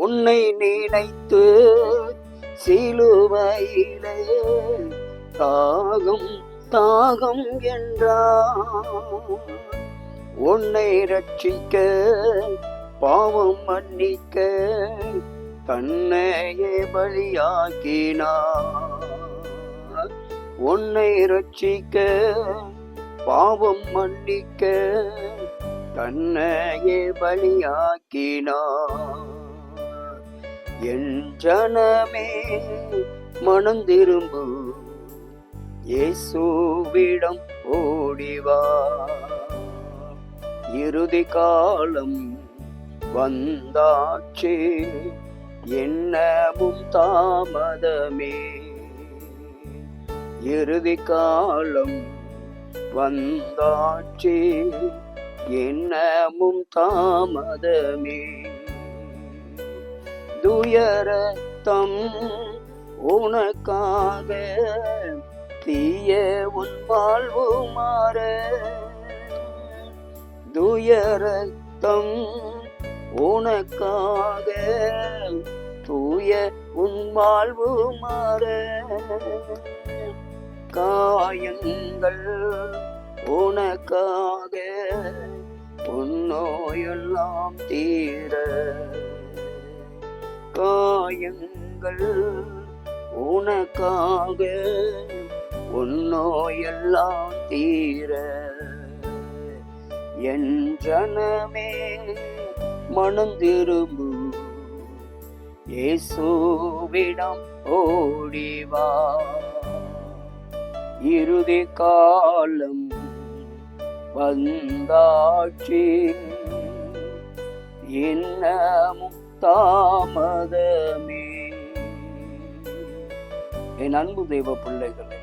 உன்னை நினைத்து சிலுவையிலே தாகம் தாகம் என்றார். உன்னை ரட்சிக்க பாவம் மன்னிக்க தன்னையே பலியாக்கினார். உன்னை ரட்சிக்க பாவம் மன்னிக்க தன்னையே பலியாக்கினார். என் ஜனமே மனம் திரும்பு, இயேசுவிடம் ஓடிவா. இறுதி காலம் வந்தாச்சு, என்னமும் தாமதமே. இறுதி காலம் வந்தாச்சு, என்னமும் தாமதமே. துயரத்தம் உனக்காக தீய உன் வாழ்வு மாற. துயரத்தம் உனக்காக தூய உன் வாழ்வு மாற. காயங்கள் உனக்காக உன் நோயெல்லாம் தீர. காயங்கள் உனக்காக உன் நோயெல்லாம் தீர. என் ஜனமே மனம் திரும்பு, இயேசுவிடம் ஓடிவா. இறுதி காலம் வந்தாச்சு, இன்னமும் தாமதமே. என் அன்பு தெய்வ பிள்ளைகளே,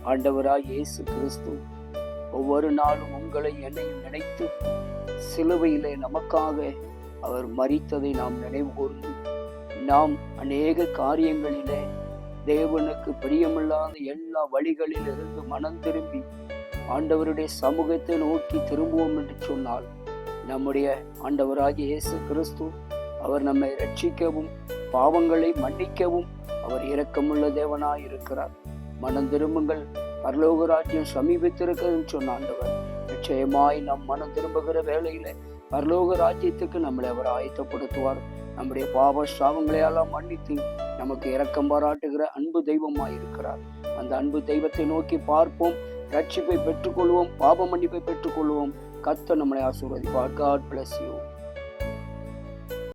ஆண்டவராய் இயேசு கிறிஸ்து ஒவ்வொரு நாளும் உங்களை என்னையும் நினைத்து சிலுவையிலே நமக்காக அவர் மரித்ததை நாம் நினைவு கூர்ந்து, நாம் அநேக காரியங்களிலே தேவனுக்கு பிரியமில்லாத எல்லா வழிகளிலிருந்து மனம் திரும்பி ஆண்டவருடைய சமூகத்தை நோக்கி திரும்புவோம் என்று சொன்னால், நம்முடைய ஆண்டவராகிய இயேசு கிறிஸ்து அவர் நம்மை ரட்சிக்கவும் பாவங்களை மன்னிக்கவும் அவர் இரக்கமுள்ள தேவனாய் இருக்கிறார். மனம் திரும்புங்கள், பரலோக ராஜ்யம் சமீபித்திருக்கிறது சொன்ன ஆண்டவர் நிச்சயமாய் நம் மனம் திரும்புகிற வேளையில பரலோக ராஜ்யத்துக்கு நம்மளை அவர் ஆயத்தப்படுத்துவார். நம்முடைய பாவ சாபங்களையெல்லாம் மன்னித்து நமக்கு இரக்கம் பாராட்டுகிற அன்பு தெய்வமாய் இருக்கிறார். அந்த அன்பு தெய்வத்தை நோக்கி பார்ப்போம், ரட்சிப்பை பெற்றுக்கொள்வோம், பாவ மன்னிப்பை பெற்றுக்கொள்வோம். கர்த்தர் நம்மளை ஆசீர்வதிப்பார். God bless you.